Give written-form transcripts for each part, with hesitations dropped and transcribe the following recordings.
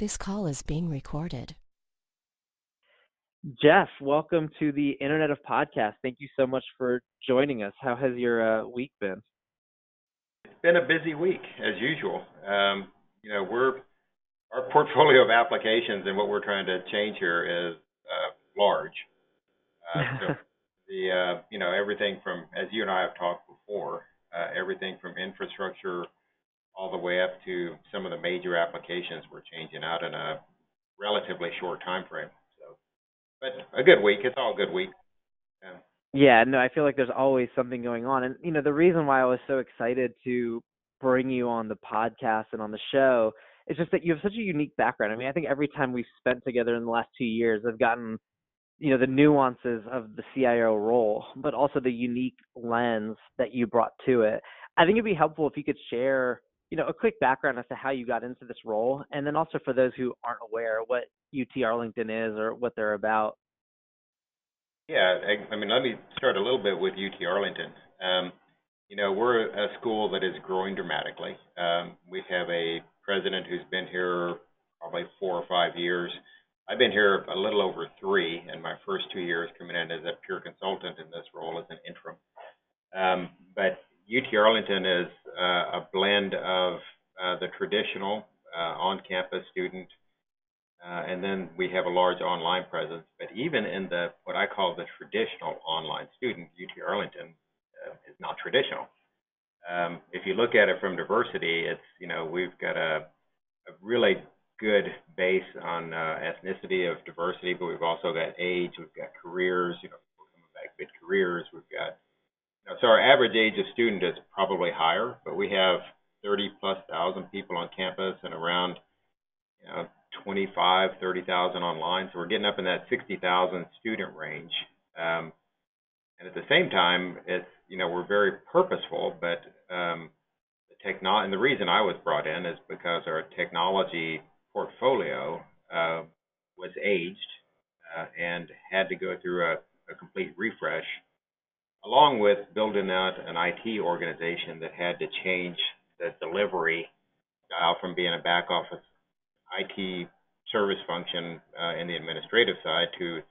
This call is being recorded. Jeff, welcome to the Internet of Podcasts. Thank you so much for joining us. How has your week been? It's been a busy week as usual. We're our portfolio of applications and what we're trying to change here is large. So everything from, as you and I have talked before, everything from infrastructure all the way up to some of the major applications we're changing out in a relatively short time frame. So, but a good week. It's all a good week. Yeah. Yeah, no, I feel like there's always something going on. And, the reason why I was so excited to bring you on the podcast and on the show is just that you have such a unique background. I mean, I think every time we've spent together in the last 2 years, I've gotten, the nuances of the CIO role, but also the unique lens that you brought to it. I think it'd be helpful if you could share, a quick background as to how you got into this role. And then also for those who aren't aware what UT Arlington is or what they're about. Yeah, I mean, let me start a little bit with UT Arlington. We're a school that is growing dramatically. We have a president who's been here probably 4 or 5 years. I've been here a little over 3, and my first 2 years coming in as a pure consultant in this role as an interim. But UT Arlington is a blend of the traditional on-campus student, and then we have a large online presence. But even in the what I call the traditional online student, UT Arlington is not traditional. If you look at it from diversity, it's we've got a really good base on ethnicity of diversity, but we've also got age, we've got careers, people coming back mid careers, we've got so our average age of student is probably higher, but we have 30,000+ people on campus and around 30,000 online. So we're getting up in that 60,000 student range. And at the same time, it's we're very purposeful, but and the reason I was brought in is because our technology portfolio was aged and had to go through a complete refresh, along with building out an IT organization that had to change the delivery style from being a back office IT service function in the administrative side to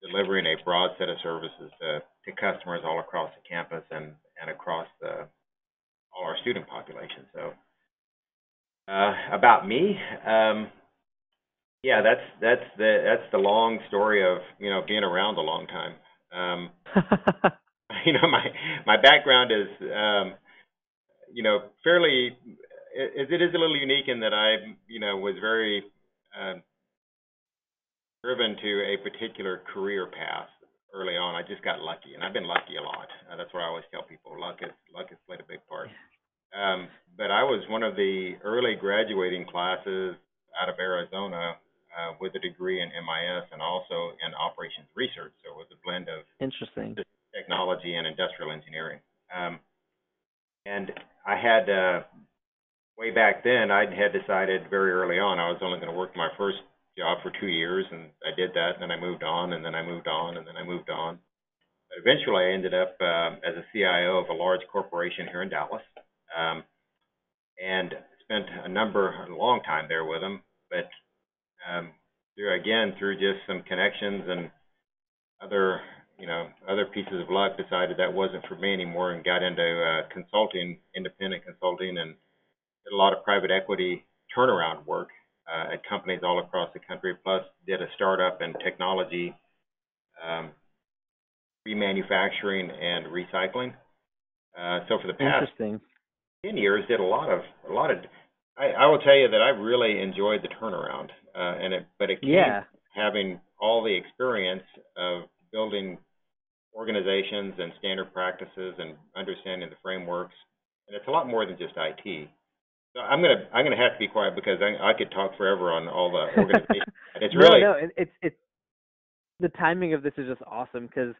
delivering a broad set of services to customers all across the campus and across all our student population. So about me, that's the long story of being around a long time. My background is fairly. It is a little unique in that I was very driven to a particular career path early on. I just got lucky, and I've been lucky a lot. That's what I always tell people. Luck has played a big part. But I was one of the early graduating classes out of Arizona with a degree in MIS and also in operations research. So it was a blend of Interesting technology and industrial engineering. And I had way back then, I had decided very early on I was only going to work my first job for 2 years, and I did that, and then I moved on, and then I moved on, and then I moved on. But eventually, I ended up as a CIO of a large corporation here in Dallas, and spent a long time there with them. But through just some connections and other pieces of luck, decided that wasn't for me anymore, and got into consulting, independent consulting, and did a lot of private equity turnaround work at companies all across the country, plus did a startup in technology, remanufacturing and recycling. So for the past 10 years, did a lot of. I will tell you that I really enjoyed the turnaround, but it came having all the experience of building organizations and standard practices and understanding the frameworks, and it's a lot more than just IT. So I'm gonna have to be quiet because I could talk forever on all the organization. It's really it's the timing of this is just awesome because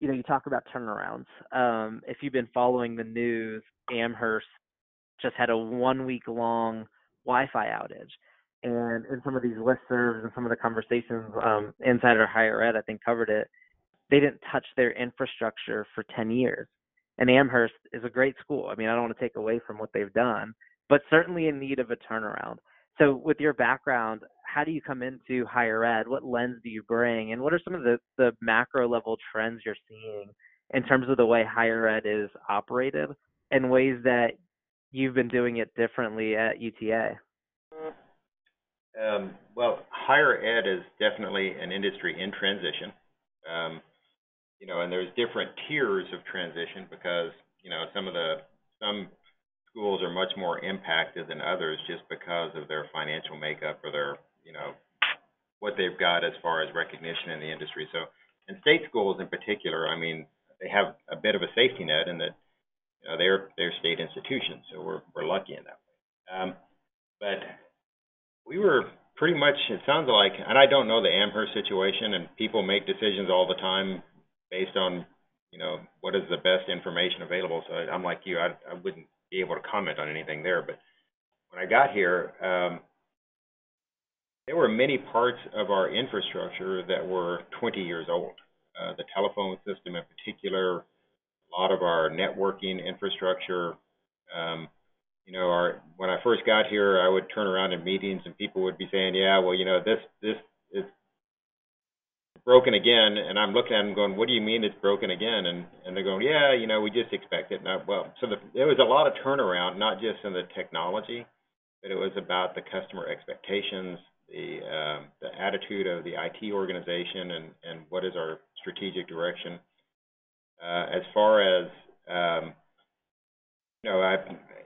you talk about turnarounds. If you've been following the news, Amherst just had a 1-week-long Wi-Fi outage, and in some of these listservs and some of the conversations inside our higher ed, I think covered it. They didn't touch their infrastructure for 10 years, and Amherst is a great school. I mean, I don't want to take away from what they've done, but certainly in need of a turnaround. So with your background, how do you come into higher ed? What lens do you bring? And what are some of the macro level trends you're seeing in terms of the way higher ed is operated and ways that you've been doing it differently at UTA? Well, higher ed is definitely an industry in transition. Um, and there's different tiers of transition because, some schools are much more impacted than others just because of their financial makeup or their, what they've got as far as recognition in the industry. So, in state schools in particular, I mean, they have a bit of a safety net in that, they're state institutions, so we're lucky in that way. But we were pretty much, it sounds like, and I don't know the Amherst situation, and people make decisions all the time based on, what is the best information available. So I'm like you, I wouldn't be able to comment on anything there. But when I got here, there were many parts of our infrastructure that were 20 years old. The telephone system in particular, a lot of our networking infrastructure. When I first got here, I would turn around in meetings and people would be saying, "Yeah, well, this is broken again," and I'm looking at them going, "What do you mean it's broken again?" And they're going, "Yeah, we just expect it." So there was a lot of turnaround, not just in the technology, but it was about the customer expectations, the attitude of the IT organization, and what is our strategic direction. As far as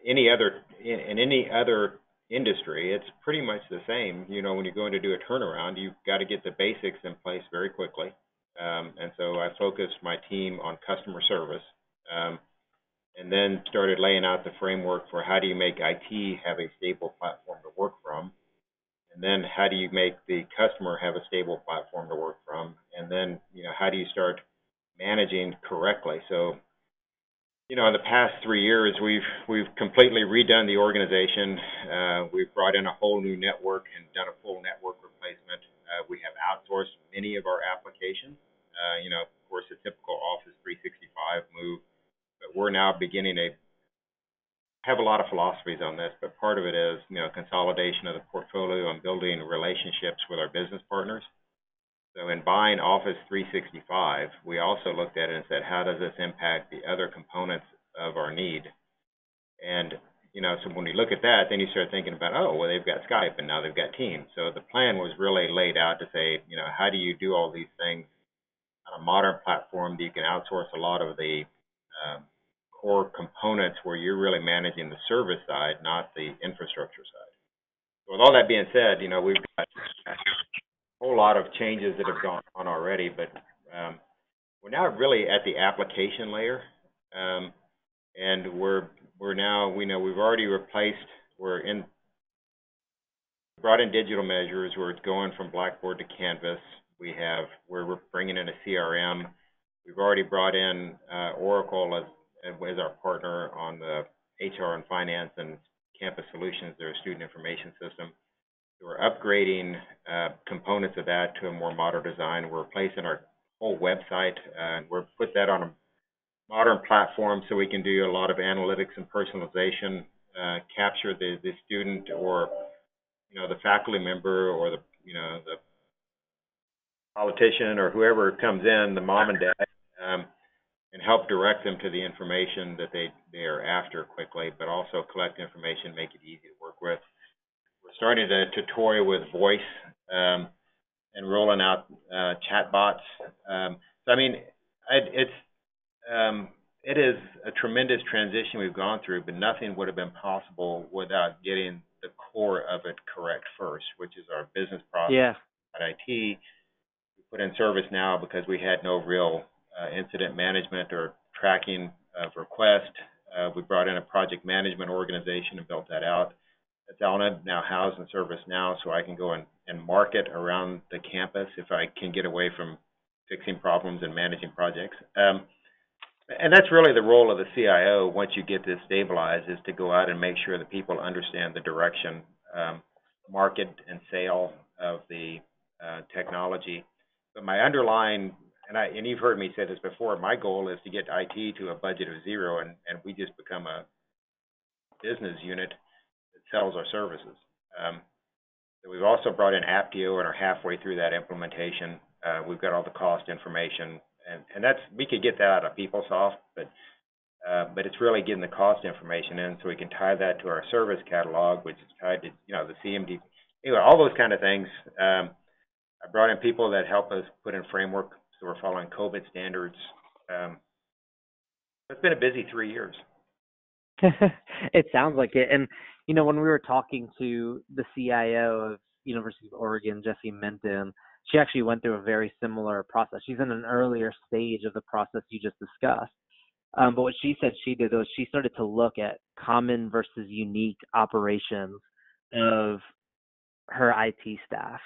any other in any other industry, it's pretty much the same. When you're going to do a turnaround, you've got to get the basics in place very quickly. And so I focused my team on customer service, and then started laying out the framework for how do you make IT have a stable platform to work from, and then how do you make the customer have a stable platform to work from, and then how do you start managing correctly. So in the past 3 years, we've completely redone the organization. We've brought in a whole new network and done a full network replacement. We have outsourced many of our applications. Of course, the typical Office 365 move, but we're now beginning to have a lot of philosophies on this. But part of it is, consolidation of the portfolio and building relationships with our business partners. So in buying Office 365, we also looked at it and said, how does this impact the other components of our need? And, so when you look at that, then you start thinking about, oh, well, they've got Skype and now they've got Teams. So the plan was really laid out to say, how do you do all these things on a modern platform that you can outsource a lot of the core components where you're really managing the service side, not the infrastructure side. So with all that being said, we've got whole lot of changes that have gone on already, but we're now really at the application layer, and we're now we've already brought in digital measures where it's going from Blackboard to Canvas. We're bringing in a CRM. We've already brought in Oracle as our partner on the HR and finance and campus solutions, their student information system. We're upgrading components of that to a more modern design. We're replacing our whole website, and we're put that on a modern platform so we can do a lot of analytics and personalization, capture the student or the faculty member or the politician or whoever comes in, the mom and dad, and help direct them to the information that they are after quickly, but also collect information, make it easy to work with. We're starting to toy with voice and rolling out chatbots. So I mean, it is a tremendous transition we've gone through, but nothing would have been possible without getting the core of it correct first, which is our business process at IT. We put in service now because we had no real incident management or tracking of requests. We brought in a project management organization and built that out. It's now housed in service now, so I can go and market around the campus if I can get away from fixing problems and managing projects. And that's really the role of the CIO once you get this stabilized, is to go out and make sure that people understand the direction, market and sale of the technology. But my underlying, and you've heard me say this before, my goal is to get IT to a budget of zero, and we just become a business unit that sells our services. So we've also brought in Apptio and are halfway through that implementation. We've got all the cost information, and that's, we could get that out of PeopleSoft, but it's really getting the cost information in so we can tie that to our service catalog, which is tied to, the CMD. Anyway, all those kind of things. I brought in people that help us put in framework, so we're following COVID standards. It's been a busy 3 years. It sounds like it. And, when we were talking to the CIO of University of Oregon, Jessie Minton, she actually went through a very similar process. She's in an earlier stage of the process you just discussed. But what she said she did was she started to look at common versus unique operations of her IT staff.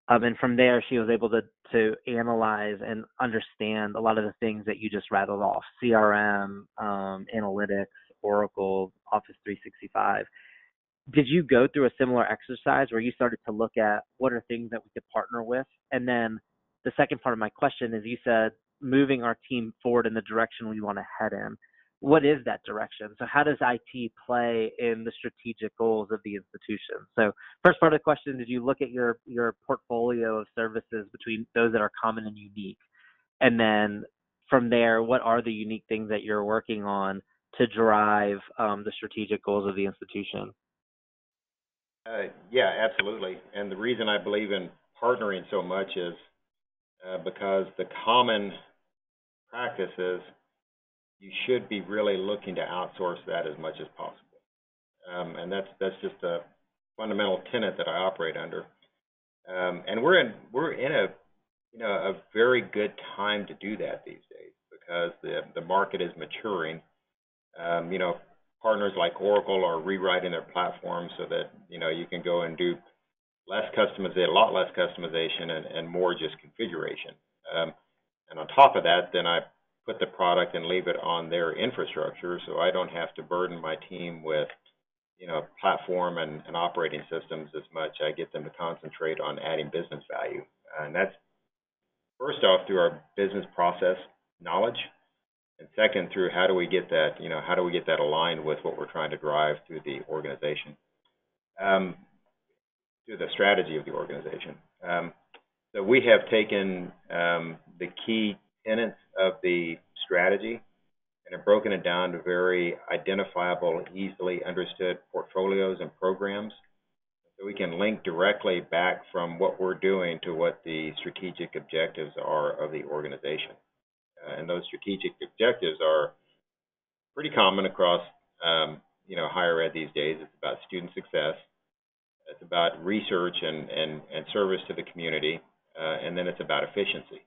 And from there, she was able to analyze and understand a lot of the things that you just rattled off: CRM, analytics, Oracle, Office 365. Did you go through a similar exercise where you started to look at what are things that we could partner with? And then the second part of my question is, you said moving our team forward in the direction we want to head in. What is that direction? So how does IT play in the strategic goals of the institution? So first part of the question, did you look at your portfolio of services between those that are common and unique? And then from there, what are the unique things that you're working on to drive the strategic goals of the institution? Yeah, absolutely. And the reason I believe in partnering so much is because the common practices, you should be really looking to outsource that as much as possible. And that's just a fundamental tenet that I operate under. And we're in a very good time to do that these days because the market is maturing. Partners like Oracle are rewriting their platform so that you can go and do a lot less customization and more just configuration. And on top of that, then I put the product and leave it on their infrastructure, so I don't have to burden my team with platform and operating systems as much. I get them to concentrate on adding business value, and that's first off through our business process knowledge. And second, through how do we get that aligned with what we're trying to drive through the organization, through the strategy of the organization. So we have taken the key tenets of the strategy and have broken it down to very identifiable, easily understood portfolios and programs. So we can link directly back from what we're doing to what the strategic objectives are of the organization. And those strategic objectives are pretty common across, higher ed these days. It's about student success. It's about research and service to the community, and then it's about efficiency.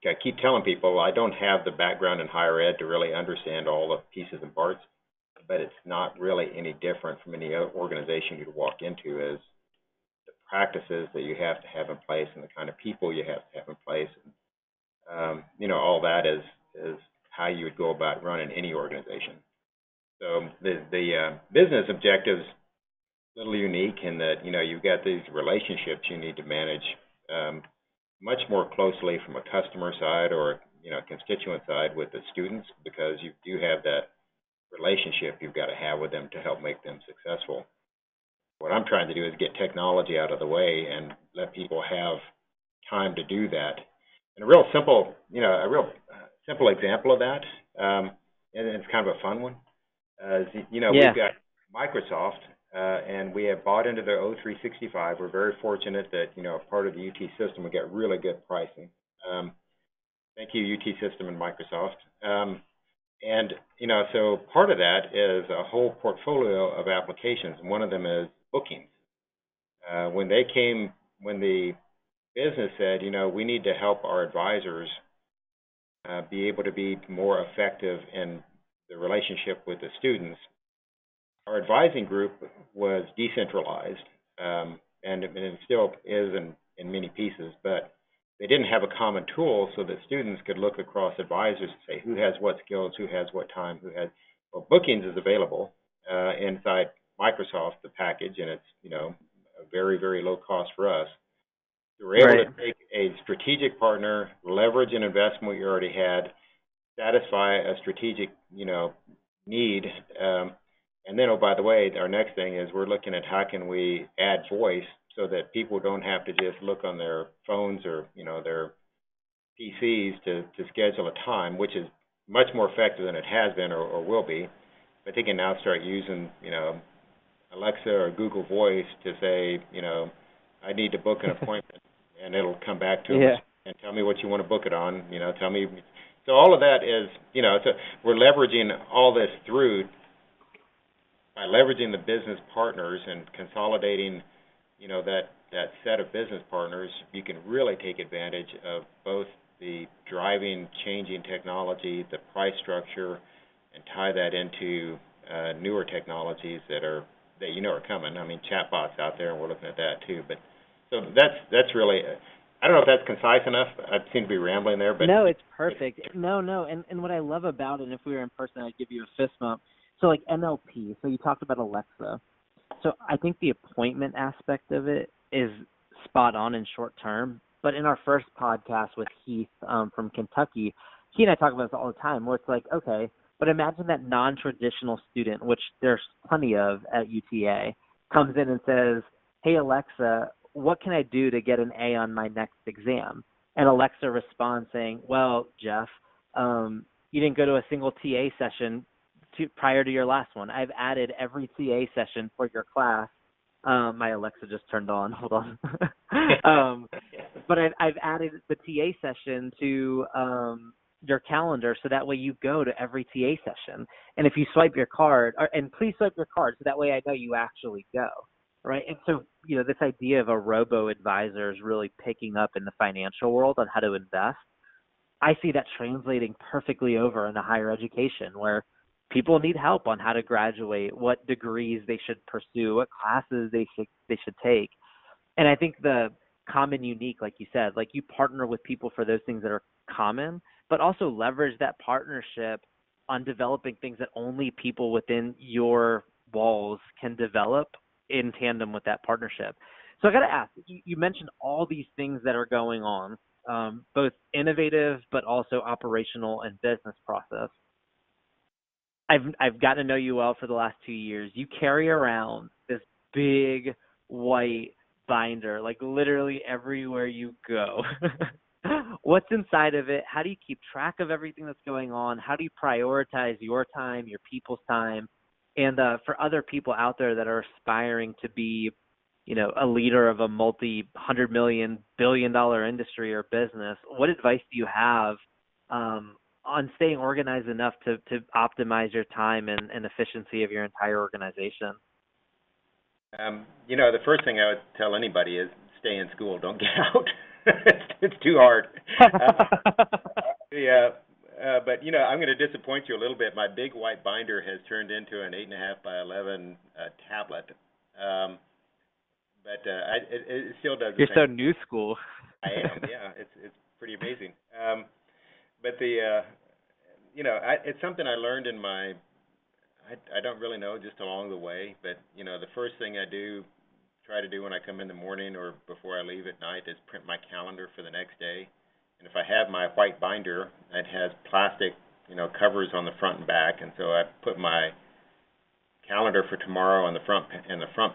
I keep telling people I don't have the background in higher ed to really understand all the pieces and parts, but it's not really any different from any other organization you'd walk into. As practices that you have to have in place and the kind of people you have to have in place. And, all that is how you would go about running any organization. So the business objectives a little unique in that, you've got these relationships you need to manage much more closely from a customer side or, constituent side with the students, because you do have that relationship you've got to have with them to help make them successful. What I'm trying to do is get technology out of the way and let people have time to do that. And a real simple example of that, and it's kind of a fun one, is, we've got Microsoft, and we have bought into their O365. We're very fortunate that, part of the UT system, we get really good pricing. Thank you, UT system and Microsoft. So part of that is a whole portfolio of applications, and one of them is bookings. When the business said, we need to help our advisors be able to be more effective in the relationship with the students, our advising group was decentralized, and it still is in many pieces, but they didn't have a common tool so that students could look across advisors and say who has what skills, who has what time, well, bookings is available inside Microsoft, the package, and it's, a very, very low cost for us. So we're able to take a strategic partner, leverage an investment we already had, satisfy a strategic, need, And then, oh, by the way, our next thing is we're looking at how can we add voice so that people don't have to just look on their phones or, their PCs to schedule a time, which is much more effective than it has been or will be. But they can now start using, Alexa or Google Voice to say, I need to book an appointment, and it'll come back to them Yeah. and tell me what you want to book it on. Tell me. So all of that is, we're leveraging all this through by leveraging the business partners and consolidating, that set of business partners. You can really take advantage of both the driving, changing technology, the price structure, and tie that into newer technologies that are coming. I mean, chatbots out there, and we're looking at that too. But so that's really. I don't know if that's concise enough. I seem to be rambling there, but No, it's perfect. No, and what I love about it, and if we were in person, I'd give you a fist bump. So like NLP. So you talked about Alexa. So I think the appointment aspect of it is spot on in short term. But in our first podcast with Heath from Kentucky, he and I talk about this all the time, where it's like, okay, but imagine that non-traditional student, which there's plenty of at UTA, comes in and says, hey, Alexa, what can I do to get an A on my next exam? And Alexa responds saying, well, Jeff, you didn't go to a single TA session prior to your last one. I've added every TA session for your class. My Alexa just turned on. Hold on. But I've added the TA session to your calendar, so that way you go to every TA session. And if you swipe your card, and please swipe your card, so that way I know you actually go, right? And so, this idea of a robo-advisor is really picking up in the financial world on how to invest. I see that translating perfectly over into higher education, where people need help on how to graduate, what degrees they should pursue, what classes they should take. And I think the common unique, like you said, like you partner with people for those things that are common, but also leverage that partnership on developing things that only people within your walls can develop in tandem with that partnership. So I got to ask, you mentioned all these things that are going on, both innovative but also operational and business process. I've gotten to know you well for the last 2 years. You carry around this big white binder, like literally everywhere you go. What's inside of it? How do you keep track of everything that's going on? How do you prioritize your time, your people's time? And for other people out there that are aspiring to be, a leader of a multi-hundred million, billion-dollar industry or business, what advice do you have on staying organized enough to optimize your time and efficiency of your entire organization? The first thing I would tell anybody is stay in school. Don't get out. It's too hard. But I'm going to disappoint you a little bit. My big white binder has turned into an 8.5 by 11 tablet. But it still does. You're so new school. I am. Yeah, it's pretty amazing. But it's something I learned in my. I don't really know, just along the way. But the first thing I try to do when I come in the morning or before I leave at night is print my calendar for the next day. And if I have my white binder, it has plastic, covers on the front and back, and so I put my calendar for tomorrow on the front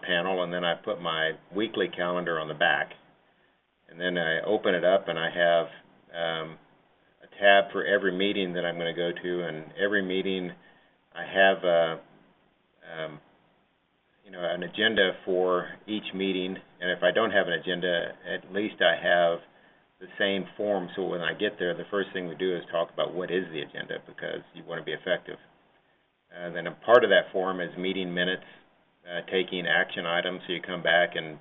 panel, and then I put my weekly calendar on the back. And then I open it up, and I have a tab for every meeting that I'm going to go to, and every meeting I have an agenda for each meeting. And if I don't have an agenda, at least I have the same form, so when I get there, the first thing we do is talk about what is the agenda, because you want to be effective. Then a part of that form is meeting minutes, taking action items, so you come back and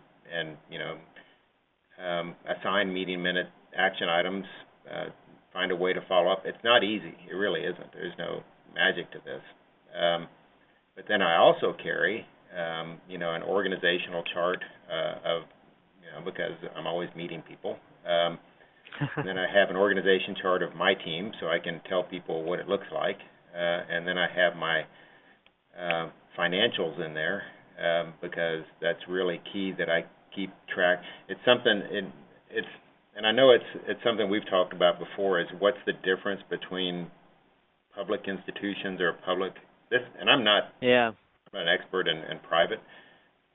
assign meeting minute action items, find a way to follow up. It's not easy. It really isn't. There's no magic to this. But then I also carry, an organizational chart because I'm always meeting people. And then I have an organization chart of my team, so I can tell people what it looks like. And then I have my financials in there because that's really key that I keep track. It's something. And I know it's something we've talked about before. Is what's the difference between public institutions or public? And I'm not. Yeah. I'm not an expert in private,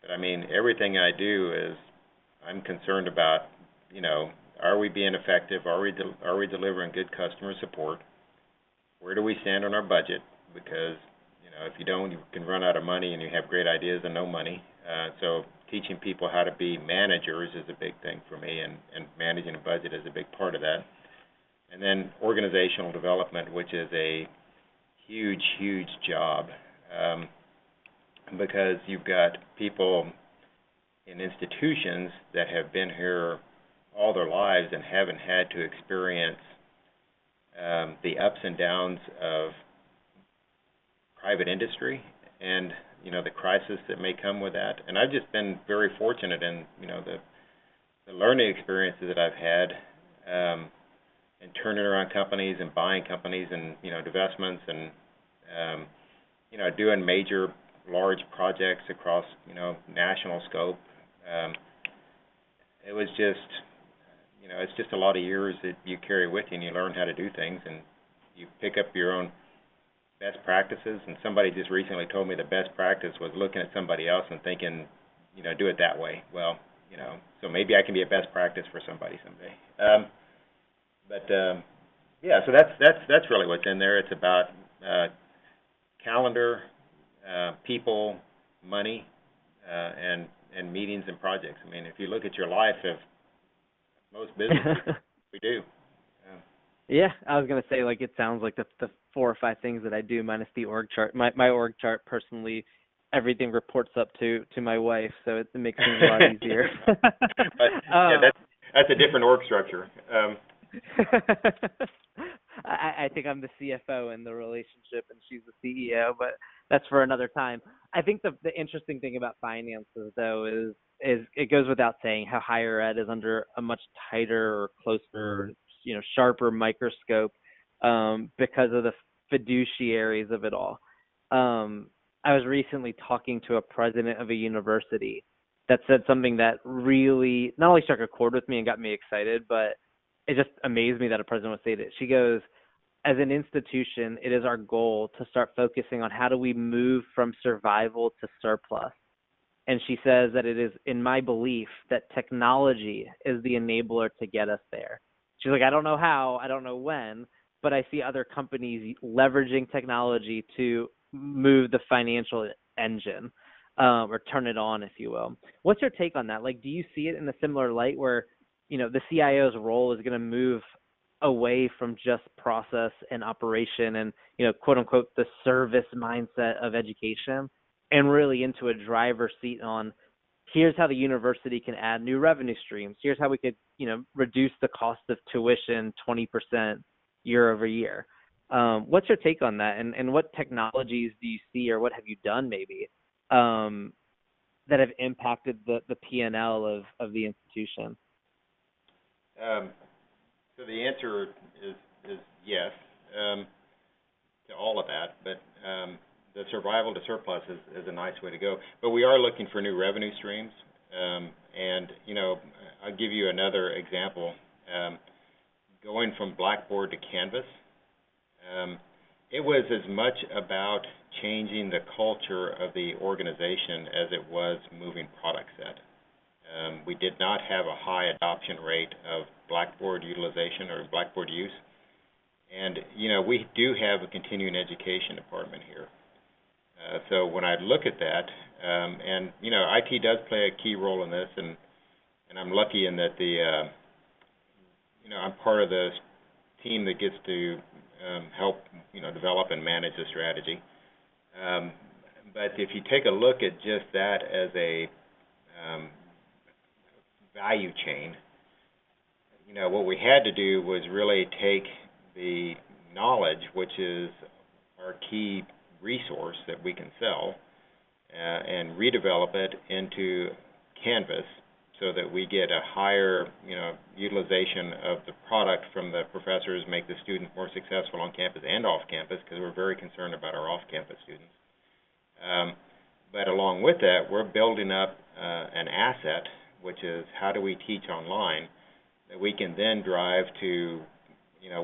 but I mean, everything I do is I'm concerned about, are we being effective? Are we delivering good customer support? Where do we stand on our budget? Because, if you don't, you can run out of money and you have great ideas and no money. So teaching people how to be managers is a big thing for me, and managing a budget is a big part of that. And then organizational development, which is a huge, huge job, because you've got people in institutions that have been here all their lives and haven't had to experience the ups and downs of private industry and, the crisis that may come with that. And I've just been very fortunate in, the learning experiences that I've had in turning around companies and buying companies and, divestments and, doing major, large projects across, national scope. It was just, it's just a lot of years that you carry with you, and you learn how to do things, and you pick up your own best practices. And somebody just recently told me the best practice was looking at somebody else and thinking, do it that way. Well, so maybe I can be a best practice for somebody someday. Yeah, so that's really what's in there. It's about calendar, people, money, and meetings and projects. I mean, if you look at your life, if most businesses, we do. Yeah, I was gonna say, it sounds like the 4 or 5 things that I do minus the org chart. My org chart personally, everything reports up to my wife, so it makes things a lot easier. Yeah, that's a different org structure. I think I'm the CFO in the relationship, and she's the CEO, but that's for another time. I think the interesting thing about finances, though, is it goes without saying how higher ed is under a much tighter or closer, sharper microscope because of the fiduciaries of it all. I was recently talking to a president of a university that said something that really not only struck a chord with me and got me excited, but it just amazed me that a president would say that. She goes, as an institution, it is our goal to start focusing on how do we move from survival to surplus. And she says that it is in my belief that technology is the enabler to get us there. She's like, I don't know how, I don't know when, but I see other companies leveraging technology to move the financial engine or turn it on, if you will. What's your take on that? Do you see it in a similar light where, the CIO's role is going to move away from just process and operation and, quote unquote, the service mindset of education and really into a driver's seat on here's how the university can add new revenue streams. Here's how we could, reduce the cost of tuition 20% year over year. What's your take on that? And what technologies do you see, or what have you done maybe that have impacted the P&L of the institution? So the answer is yes to all of that, but the survival to surplus is a nice way to go. But we are looking for new revenue streams, and I'll give you another example. Going from Blackboard to Canvas, it was as much about changing the culture of the organization as it was moving product set. We did not have a high adoption rate of Blackboard utilization or Blackboard use. And, we do have a continuing education department here. So when I look at that, and, IT does play a key role in this, and I'm lucky in that I'm part of the team that gets to help, develop and manage the strategy. But if you take a look at just that as a value chain, what we had to do was really take the knowledge, which is our key resource that we can sell, and redevelop it into Canvas so that we get a higher, utilization of the product from the professors, make the student more successful on campus and off campus, because we're very concerned about our off-campus students. But along with that, we're building up an asset, which is how do we teach online that we can then drive to,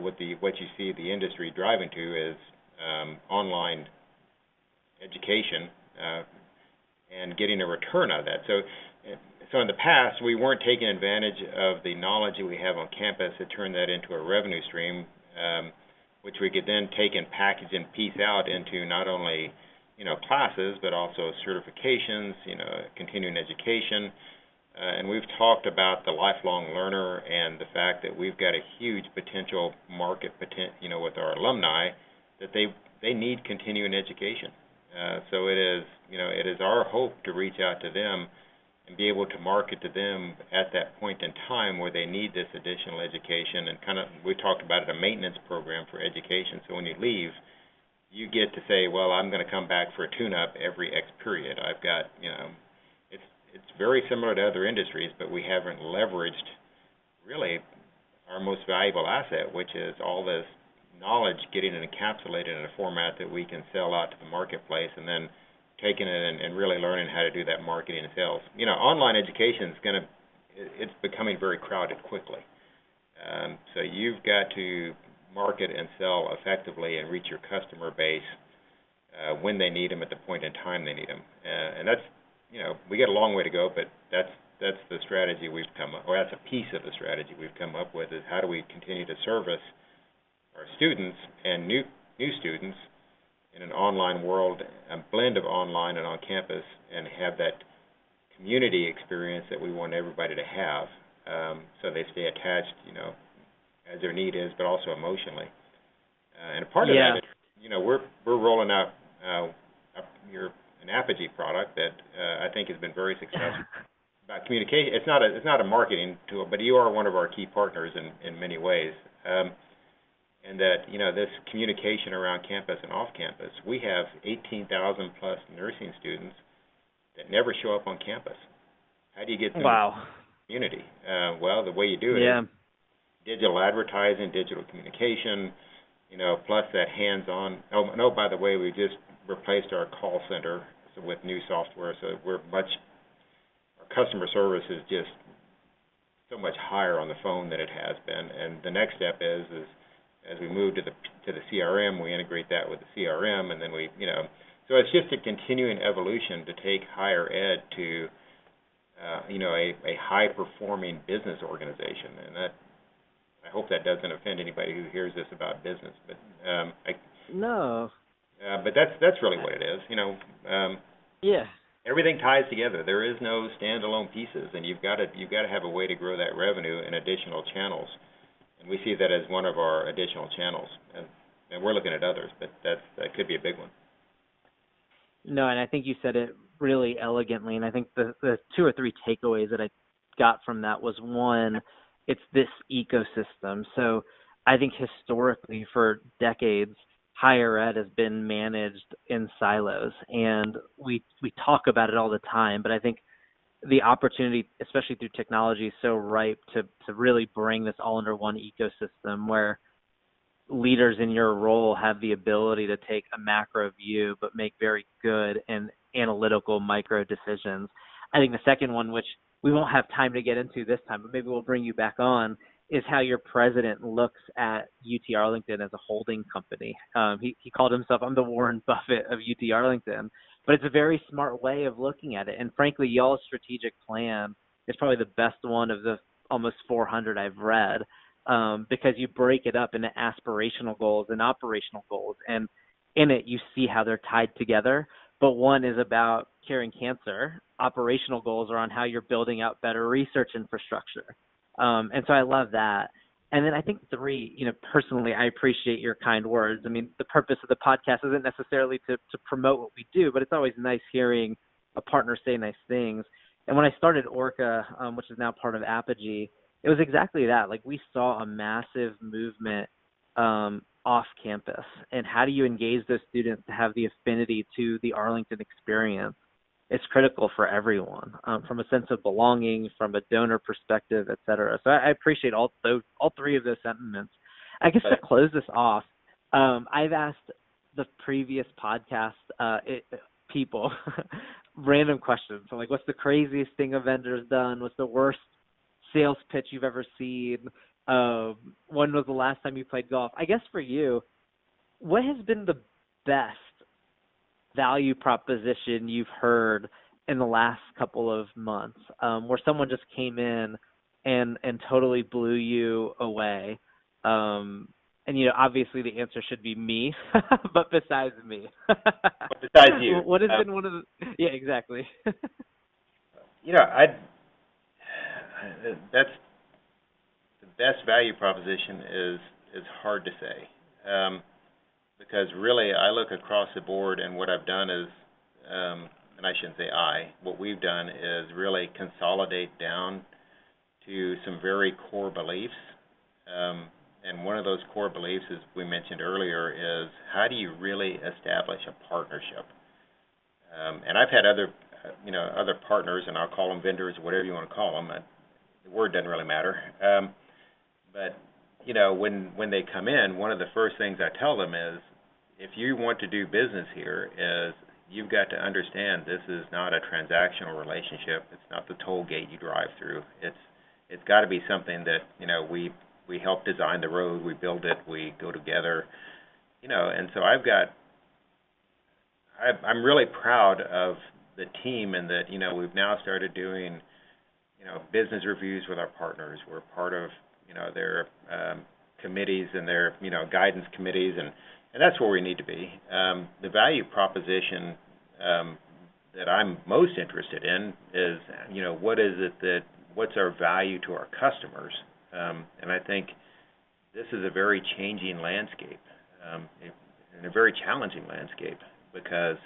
what you see the industry driving to is online education, and getting a return out of that. So in the past, we weren't taking advantage of the knowledge that we have on campus to turn that into a revenue stream, which we could then take and package and piece out into not only, classes, but also certifications, continuing education. And we've talked about the lifelong learner and the fact that we've got a huge potential market, with our alumni, that they need continuing education. So it is our hope to reach out to them and be able to market to them at that point in time where they need this additional education. And we talked about it, a maintenance program for education. So when you leave, you get to say, well, I'm going to come back for a tune-up every X period. I've got, it's very similar to other industries, but we haven't leveraged really our most valuable asset, which is all this knowledge, getting it encapsulated in a format that we can sell out to the marketplace, and then taking it and really learning how to do that marketing and sales. Online education is it's becoming very crowded quickly. So you've got to market and sell effectively and reach your customer base when they need them at the point in time they need them. And that's, we got a long way to go, but that's the strategy we've come up, or that's a piece of the strategy we've come up with, is how do we continue to service our students and new students in an online world, a blend of online and on campus, and have that community experience that we want everybody to have, so they stay attached, as their need is, but also emotionally. And a part of that is, we're rolling out an Apogee product that I think has been very successful. About communication, it's not a marketing tool, but you are one of our key partners in many ways. And that, this communication around campus and off campus, we have 18,000 plus nursing students that never show up on campus. How do you get them in the community? Well, the way you do it is digital advertising, digital communication, plus that hands-on. Oh, by the way, we just replaced our call center with new software, so our customer service is just so much higher on the phone than it has been. And the next step is as we move to the CRM, we integrate that with the CRM, and then so it's just a continuing evolution to take higher ed to, a high-performing business organization. And that, I hope that doesn't offend anybody who hears this about business, but no. But that's really what it is, Everything ties together. There is no standalone pieces, and you've got to have a way to grow that revenue in additional channels. And we see that as one of our additional channels, and we're looking at others, but that could be a big one. No, and I think you said it really elegantly, and I think the two or three takeaways that I got from that was, one, it's this ecosystem. So I think historically for decades, higher ed has been managed in silos, and we talk about it all the time, but I think the opportunity, especially through technology, is so ripe to really bring this all under one ecosystem where leaders in your role have the ability to take a macro view but make very good and analytical micro decisions. I think the second one, which we won't have time to get into this time, but maybe we'll bring you back on, is how your president looks at UT Arlington as a holding company. He called himself, I'm the Warren Buffett of UT Arlington, but it's a very smart way of looking at it. And frankly, y'all's strategic plan is probably the best one of the almost 400 I've read, because you break it up into aspirational goals and operational goals. And in it, you see how they're tied together. But one is about curing cancer. Operational goals are on how you're building out better research infrastructure. And so I love that. And then I think three, personally, I appreciate your kind words. I mean, the purpose of the podcast isn't necessarily to promote what we do, but it's always nice hearing a partner say nice things. And when I started Orca, which is now part of Apogee, it was exactly that. Like, we saw a massive movement off campus. And how do you engage those students to have the affinity to the Arlington experience? It's critical for everyone, from a sense of belonging, from a donor perspective, et cetera. So I appreciate all three of those sentiments. I guess to close this off, I've asked the previous podcast people random questions. So, like, what's the craziest thing a vendor's done? What's the worst sales pitch you've ever seen? When was the last time you played golf? I guess for you, what has been the best value proposition you've heard in the last couple of months, where someone just came in and totally blew you away? And obviously the answer should be me, but besides me, Besides you, what has been one of the? Yeah, exactly. I that's the best value proposition is hard to say, because really I look across the board, and what I've done is, and I shouldn't say what we've done is really consolidate down to some very core beliefs. And one of those core beliefs, as we mentioned earlier, is how do you really establish a partnership? And I've had other partners, and I'll call them vendors, whatever you want to call them. The word doesn't really matter. But when they come in, one of the first things I tell them is, if you want to do business here, is you've got to understand this is not a transactional relationship. It's not the toll gate you drive through. It's got to be something that we help design the road, we build it, we go together, and so I'm really proud of the team, and that we've now started doing business reviews with our partners. We're part of their committees and their guidance committees, and that's where we need to be. The value proposition that I'm most interested in is what's our value to our customers, and I think this is a very changing landscape, and a very challenging landscape, because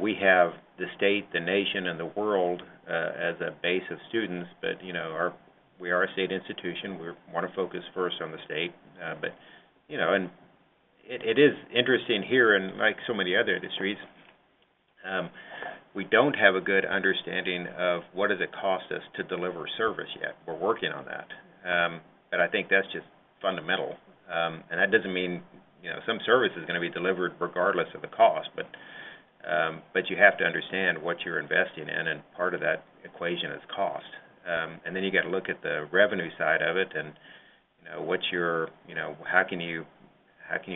we have the state, the nation, and the world as a base of students, but we are a state institution. We want to focus first on the state, but and it is interesting here, and like so many other industries, we don't have a good understanding of what does it cost us to deliver service yet. We're working on that, but I think that's just fundamental, and that doesn't mean some service is going to be delivered regardless of the cost, but you have to understand what you're investing in, and part of that equation is cost. And then you got to look at the revenue side of it, and what's your how can you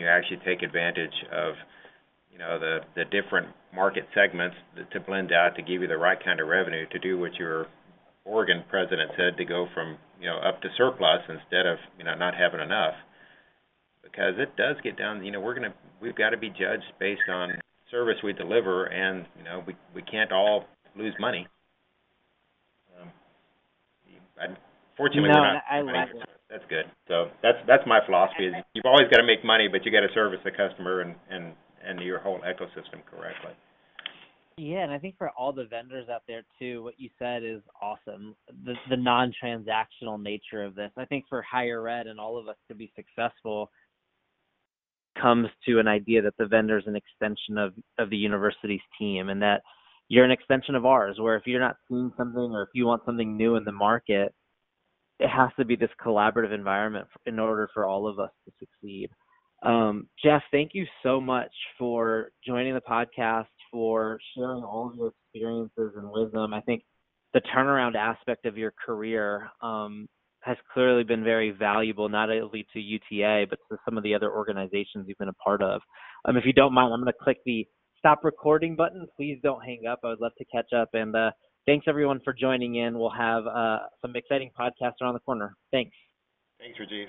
actually take advantage of the different market segments to blend out to give you the right kind of revenue to do what your Oregon president said, to go from up to surplus instead of not having enough, because it does get down. We've got to be judged based on service we deliver, and we can't all lose money. Fortunately, No, we're not. I love it. That's good. So that's my philosophy. Is you've always got to make money, but you got to service the customer and your whole ecosystem correctly. Yeah, and I think for all the vendors out there too, what you said is awesome. The non-transactional nature of this, I think for higher ed and all of us to be successful, comes to an idea that the vendor is an extension of the university's team, and that you're an extension of ours, where if you're not seeing something, or if you want something new in the market, it has to be this collaborative environment in order for all of us to succeed. Jeff, thank you so much for joining the podcast, for sharing all of your experiences and wisdom. I think the turnaround aspect of your career has clearly been very valuable, not only to UTA, but to some of the other organizations you've been a part of. If you don't mind, I'm going to click the stop recording button. Please don't hang up. I would love to catch up. And thanks, everyone, for joining in. We'll have some exciting podcasts around the corner. Thanks. Thanks, Rajiv.